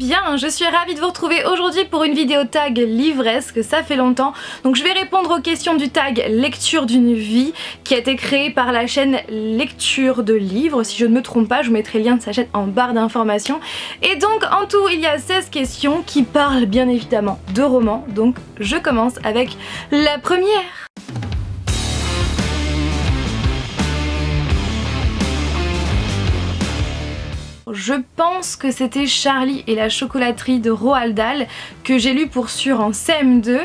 bien, je suis ravie de vous retrouver aujourd'hui pour une vidéo tag livresque, ça fait longtemps. Donc je vais répondre aux questions du tag lecture d'une vie qui a été créé par la chaîne lecture de livres. Si je ne me trompe pas, je vous mettrai le lien de sa chaîne en barre d'informations. Et donc en tout il y a 16 questions qui parlent bien évidemment de romans. Donc je commence avec la première. Je pense que c'était Charlie et la chocolaterie de Roald Dahl que j'ai lu pour sûr en CM2.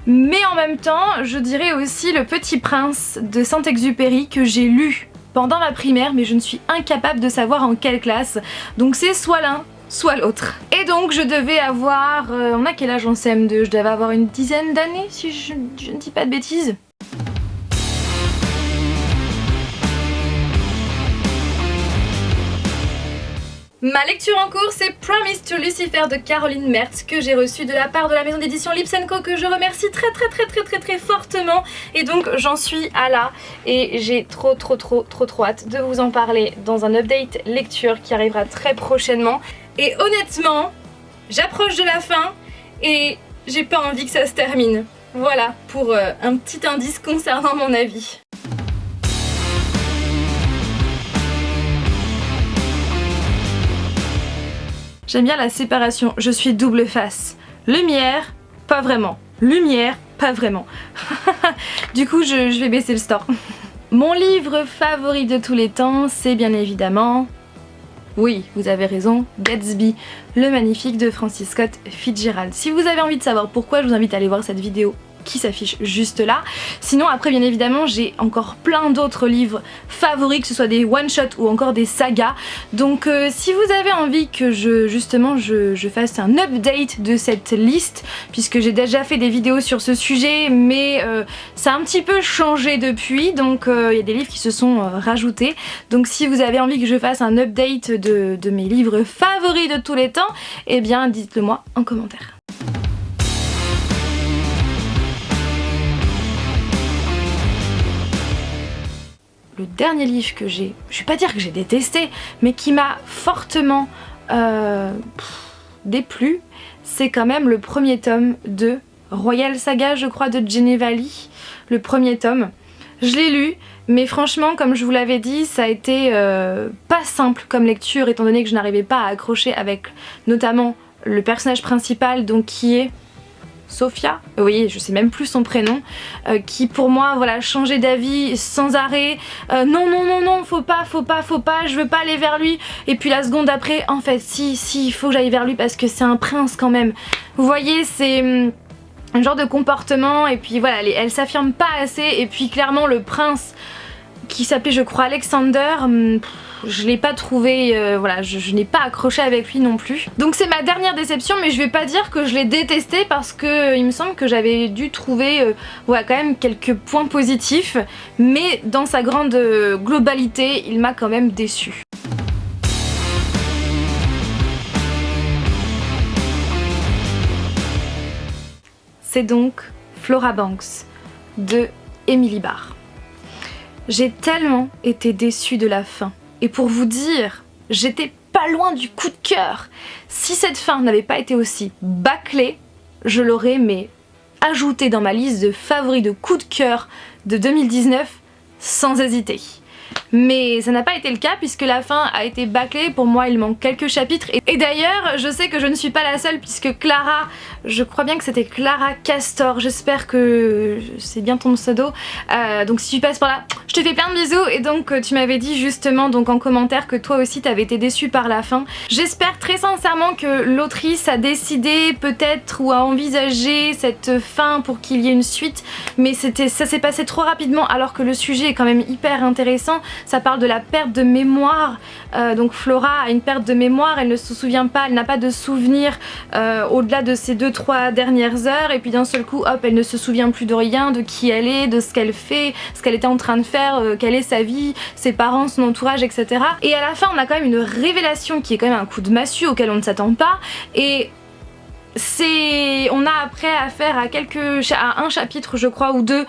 Mais en même temps, je dirais aussi Le Petit Prince de Saint-Exupéry que j'ai lu pendant ma primaire, mais je ne suis incapable de savoir en quelle classe. Donc c'est soit l'un, soit l'autre. Et donc je devais avoir... on a quel âge en CM2? Je devais avoir une dizaine d'années si je ne dis pas de bêtises. Ma lecture en cours, c'est Promise to Lucifer de Caroline Mertz que j'ai reçu de la part de la maison d'édition Lips & Co que je remercie très fortement. Et donc j'en suis à là et j'ai trop hâte de vous en parler dans un update lecture qui arrivera très prochainement. Et honnêtement, j'approche de la fin et j'ai pas envie que ça se termine. Voilà pour un petit indice concernant mon avis. J'aime bien la séparation, je suis double face. Lumière, pas vraiment. Lumière, pas vraiment. Du coup, je vais baisser le store. Mon livre favori de tous les temps, c'est bien évidemment... Oui, vous avez raison, Gatsby, le magnifique de Francis Scott Fitzgerald. Si vous avez envie de savoir pourquoi, je vous invite à aller voir cette vidéo qui s'affiche juste là. Sinon après bien évidemment j'ai encore plein d'autres livres favoris, que ce soit des one-shots ou encore des sagas. Donc si vous avez envie que je fasse un update de cette liste, puisque j'ai déjà fait des vidéos sur ce sujet mais ça a un petit peu changé depuis, donc il y a des livres qui se sont rajoutés. Donc si vous avez envie que je fasse un update de mes livres favoris de tous les temps, eh bien dites-le moi en commentaire. Le dernier livre que je vais pas dire que j'ai détesté, mais qui m'a fortement déplu, c'est quand même le premier tome de Royal Saga, je crois, de Geneva Lee. Le premier tome. Je l'ai lu, mais franchement, comme je vous l'avais dit, ça a été pas simple comme lecture, étant donné que je n'arrivais pas à accrocher avec notamment le personnage principal, donc qui est... Sophia, oui, je sais même plus son prénom, qui pour moi voilà changeait d'avis sans arrêt, non, faut pas, je veux pas aller vers lui, et puis la seconde après, en fait si, il faut que j'aille vers lui parce que c'est un prince quand même. Vous voyez, c'est un genre de comportement, et puis voilà, elle s'affirme pas assez, et puis clairement le prince qui s'appelait je crois Alexander, je l'ai pas trouvé, voilà, je n'ai pas accroché avec lui non plus. Donc c'est ma dernière déception, mais je vais pas dire que je l'ai détesté parce que il me semble que j'avais dû trouver voilà, quand même quelques points positifs, mais dans sa grande globalité, il m'a quand même déçue. C'est donc Flora Banks de Emily Barr. J'ai tellement été déçue de la fin. Et pour vous dire, j'étais pas loin du coup de cœur. Si cette fin n'avait pas été aussi bâclée, je l'aurais ajouté dans ma liste de favoris de coup de cœur de 2019 sans hésiter. Mais ça n'a pas été le cas puisque la fin a été bâclée. Pour moi il manque quelques chapitres et d'ailleurs je sais que je ne suis pas la seule puisque Clara, je crois bien que c'était Clara Castor, j'espère que c'est bien ton pseudo, donc si tu passes par là, je te fais plein de bisous. Et donc tu m'avais dit justement donc en commentaire que toi aussi t'avais été déçue par la fin. J'espère très sincèrement que l'autrice a décidé peut-être ou a envisagé cette fin pour qu'il y ait une suite, mais ça s'est passé trop rapidement alors que le sujet est quand même hyper intéressant. Ça parle de la perte de mémoire, donc Flora a une perte de mémoire, elle ne se souvient pas, elle n'a pas de souvenirs au-delà de ces 2-3 dernières heures, et puis d'un seul coup hop elle ne se souvient plus de rien, de qui elle est, de ce qu'elle fait, ce qu'elle était en train de faire, quelle est sa vie, ses parents, son entourage, etc. Et à la fin on a quand même une révélation qui est quand même un coup de massue auquel on ne s'attend pas, et on a après affaire à un chapitre je crois ou deux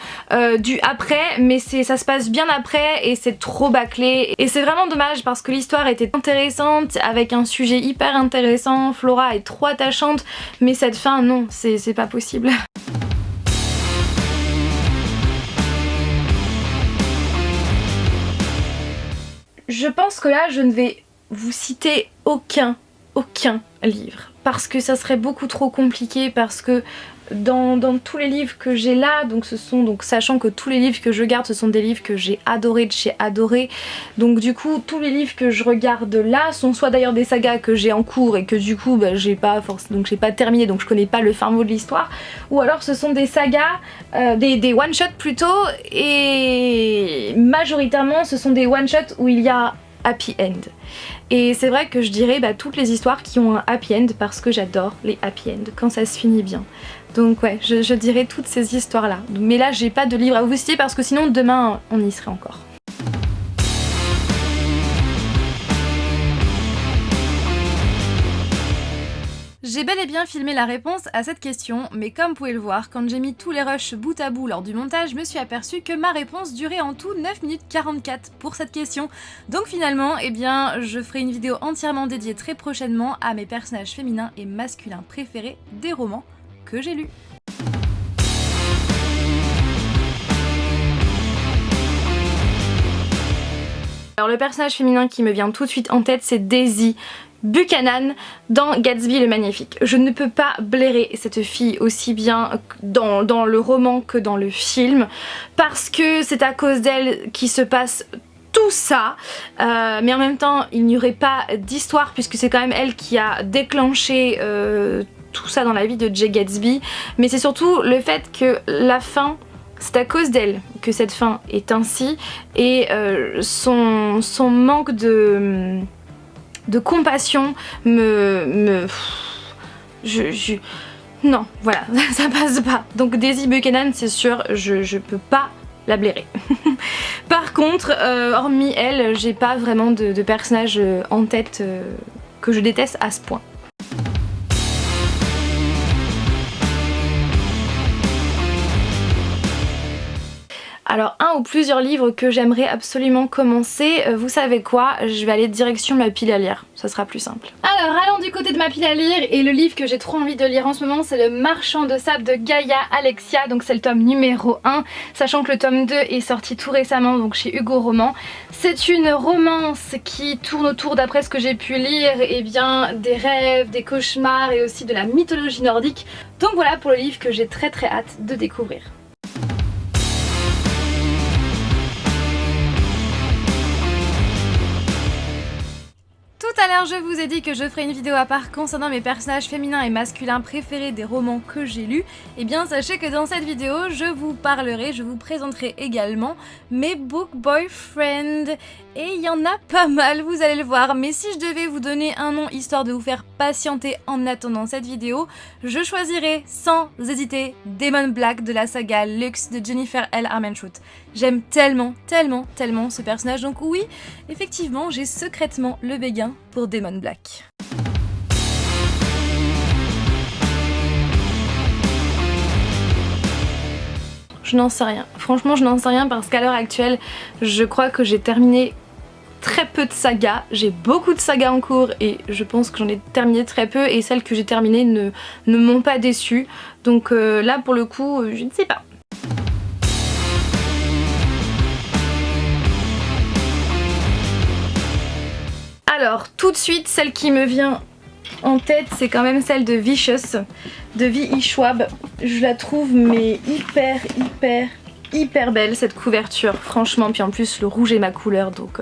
du après, mais ça se passe bien après et c'est trop bâclé et c'est vraiment dommage parce que l'histoire était intéressante avec un sujet hyper intéressant, Flora est trop attachante, mais cette fin non, c'est pas possible. Je pense que là je ne vais vous citer aucun livre parce que ça serait beaucoup trop compliqué, parce que dans tous les livres que j'ai là, donc sachant que tous les livres que je garde ce sont des livres que j'ai adorés de chez Adoré, donc du coup tous les livres que je regarde là sont soit d'ailleurs des sagas que j'ai en cours et que du coup bah, j'ai pas terminé, donc je connais pas le fin mot de l'histoire, ou alors ce sont des sagas, des one shot plutôt, et majoritairement ce sont des one shot où il y a happy end. Et c'est vrai que je dirais toutes les histoires qui ont un happy end parce que j'adore les happy end quand ça se finit bien. Donc ouais, je dirais toutes ces histoires là. Mais là j'ai pas de livre à vous citer parce que sinon demain on y serait encore. J'ai bel et bien filmé la réponse à cette question, mais comme vous pouvez le voir, quand j'ai mis tous les rushs bout à bout lors du montage, je me suis aperçue que ma réponse durait en tout 9 minutes 44 pour cette question. Donc finalement, eh bien, je ferai une vidéo entièrement dédiée très prochainement à mes personnages féminins et masculins préférés des romans que j'ai lus. Alors le personnage féminin qui me vient tout de suite en tête, c'est Daisy Buchanan dans Gatsby le Magnifique. Je ne peux pas blairer cette fille aussi bien dans le roman que dans le film, parce que c'est à cause d'elle qui se passe tout ça, mais en même temps il n'y aurait pas d'histoire puisque c'est quand même elle qui a déclenché tout ça dans la vie de Jay Gatsby, mais c'est surtout le fait que la fin, c'est à cause d'elle que cette fin est ainsi, et son manque de compassion non, voilà, ça passe pas. Donc Daisy Buchanan, c'est sûr, je peux pas la blairer. Par contre, hormis elle, j'ai pas vraiment de personnage en tête que je déteste à ce point. Alors un ou plusieurs livres que j'aimerais absolument commencer, vous savez quoi, je vais aller direction ma pile à lire, ça sera plus simple. Alors allons du côté de ma pile à lire, et le livre que j'ai trop envie de lire en ce moment c'est Le Marchand de Sable de Gaïa Alexia, donc c'est le tome numéro 1, sachant que le tome 2 est sorti tout récemment donc chez Hugo Roman. C'est une romance qui tourne autour, d'après ce que j'ai pu lire, et bien des rêves, des cauchemars et aussi de la mythologie nordique. Donc voilà pour le livre que j'ai très hâte de découvrir. Tout à l'heure je vous ai dit que je ferai une vidéo à part concernant mes personnages féminins et masculins préférés des romans que j'ai lus. Et bien sachez que dans cette vidéo je vous présenterai également mes book boyfriends. Et il y en a pas mal, vous allez le voir, mais si je devais vous donner un nom histoire de vous faire patienter en attendant cette vidéo, je choisirais sans hésiter Damon Black de la saga Lux de Jennifer L. Armentrout. J'aime tellement ce personnage, donc oui, effectivement j'ai secrètement le béguin pour Damon Black. Je n'en sais rien, franchement je n'en sais rien parce qu'à l'heure actuelle je crois que j'ai terminé très peu de sagas, j'ai beaucoup de sagas en cours et je pense que j'en ai terminé très peu, et celles que j'ai terminées ne m'ont pas déçue, donc là pour le coup je ne sais pas. Alors tout de suite celle qui me vient en tête c'est quand même celle de Vicious de V.E. Schwab. Je la trouve mais hyper belle cette couverture, franchement, puis en plus le rouge est ma couleur donc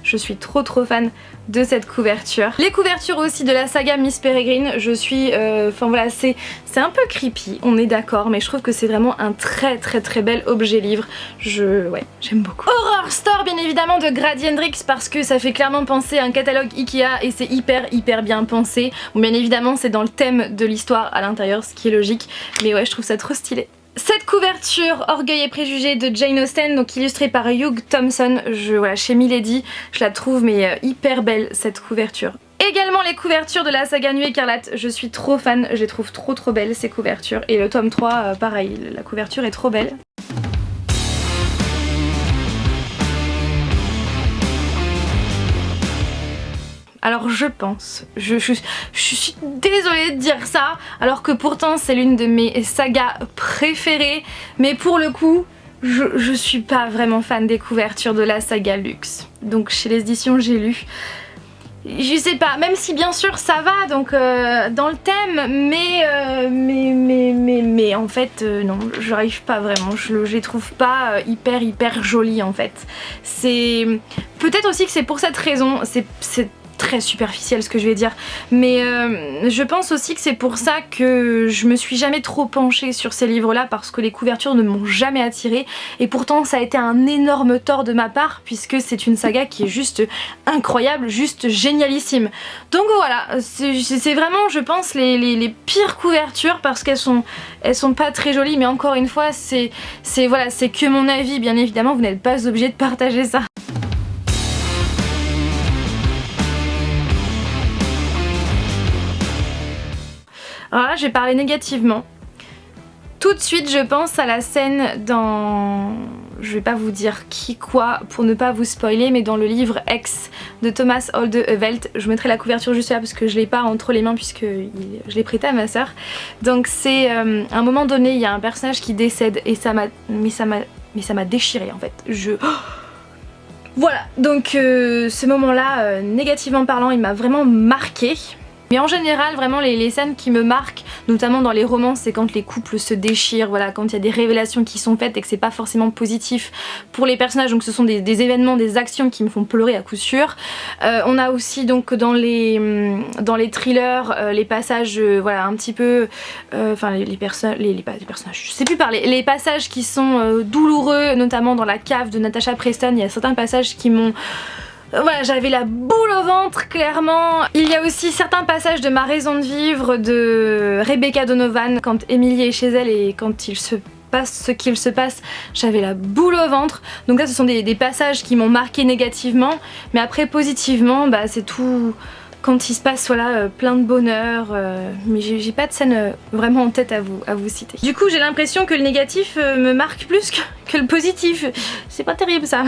je suis trop fan de cette couverture. Les couvertures aussi de la saga Miss Peregrine, je suis, enfin voilà, c'est un peu creepy, on est d'accord, mais je trouve que c'est vraiment un très bel objet livre, ouais, j'aime beaucoup. Horror Store bien évidemment de Grady Hendrix parce que ça fait clairement penser à un catalogue Ikea et c'est hyper bien pensé. Bon, bien évidemment c'est dans le thème de l'histoire à l'intérieur, ce qui est logique, mais ouais je trouve ça trop stylé. Cette couverture Orgueil et Préjugés de Jane Austen, donc illustrée par Hugh Thompson, voilà, chez Milady, je la trouve mais hyper belle cette couverture. également les couvertures de la saga Nuit Écarlate. Je suis trop fan, je les trouve trop belles ces couvertures. Et le tome 3, pareil, la couverture est trop belle. Alors je pense, je suis désolée de dire ça, alors que pourtant c'est l'une de mes sagas préférées, mais pour le coup, je suis pas vraiment fan des couvertures de la saga Luxe. Donc chez les éditions J'ai lu. Je sais pas, même si bien sûr ça va donc dans le thème, mais en fait non, j'arrive pas vraiment, je les trouve pas hyper jolies en fait. C'est peut-être aussi que c'est pour cette raison, c'est très superficiel ce que je vais dire, mais je pense aussi que c'est pour ça que je me suis jamais trop penchée sur ces livres là, parce que les couvertures ne m'ont jamais attirée, et pourtant ça a été un énorme tort de ma part puisque c'est une saga qui est juste incroyable, juste génialissime. Donc voilà, c'est vraiment je pense les pires couvertures parce qu'elles sont pas très jolies, mais encore une fois c'est voilà, c'est que mon avis, bien évidemment vous n'êtes pas obligé de partager ça. Alors là, je vais parler négativement. Tout de suite, je pense à la scène dans... Je vais pas vous dire qui quoi pour ne pas vous spoiler, mais dans le livre X de Thomas Olde-Hevelt. Je mettrai la couverture juste là parce que je l'ai pas entre les mains puisque je l'ai prêté à ma soeur. Donc c'est à un moment donné, il y a un personnage qui décède et ça m'a déchiré en fait. Voilà, donc ce moment-là, négativement parlant, il m'a vraiment marqué. Mais en général, vraiment les scènes qui me marquent, notamment dans les romans, c'est quand les couples se déchirent, voilà, quand il y a des révélations qui sont faites et que c'est pas forcément positif pour les personnages, donc ce sont des événements, des actions qui me font pleurer à coup sûr. On a aussi donc dans les thrillers, les passages, voilà, un petit peu, enfin les personnages, je sais plus parler, les passages qui sont douloureux, notamment dans la cave de Natasha Preston, il y a certains passages qui m'ont... Voilà, j'avais la boule au ventre clairement. Il y a aussi certains passages de Ma raison de vivre de Rebecca Donovan quand Emily est chez elle et quand il se passe ce qu'il se passe, j'avais la boule au ventre. Donc là ce sont des passages qui m'ont marqué négativement, mais après positivement, bah c'est tout quand il se passe voilà, plein de bonheur, mais j'ai pas de scène vraiment en tête à vous citer. Du coup j'ai l'impression que le négatif me marque plus que le positif. C'est pas terrible ça.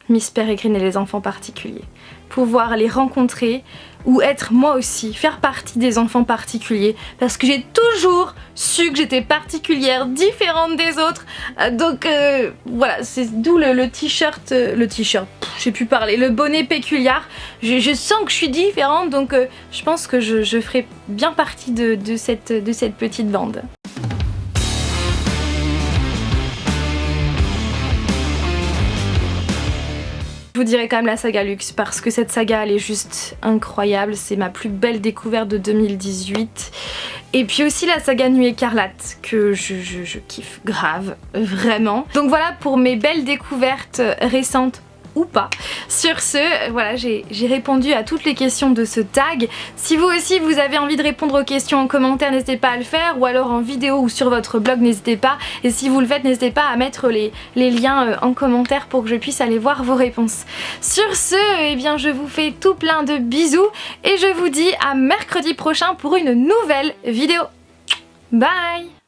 Miss Peregrine et les enfants particuliers. Pouvoir les rencontrer ou être moi aussi, faire partie des enfants particuliers, parce que j'ai toujours su que j'étais particulière, différente des autres. Donc voilà, c'est d'où le t-shirt, je sais plus parler, le bonnet péculiar. Je sens que je suis différente, donc je pense que je ferai bien partie de cette petite bande. Je vous dirais quand même la saga Luxe parce que cette saga elle est juste incroyable, c'est ma plus belle découverte de 2018. Et puis aussi la saga Nuit Écarlate que je kiffe grave, vraiment. Donc voilà pour mes belles découvertes récentes ou pas. Sur ce, voilà, j'ai répondu à toutes les questions de ce tag. Si vous aussi vous avez envie de répondre aux questions en commentaire, n'hésitez pas à le faire, ou alors en vidéo ou sur votre blog, n'hésitez pas. Et si vous le faites, n'hésitez pas à mettre les liens en commentaire pour que je puisse aller voir vos réponses. Sur ce, eh bien je vous fais tout plein de bisous et je vous dis à mercredi prochain pour une nouvelle vidéo. Bye!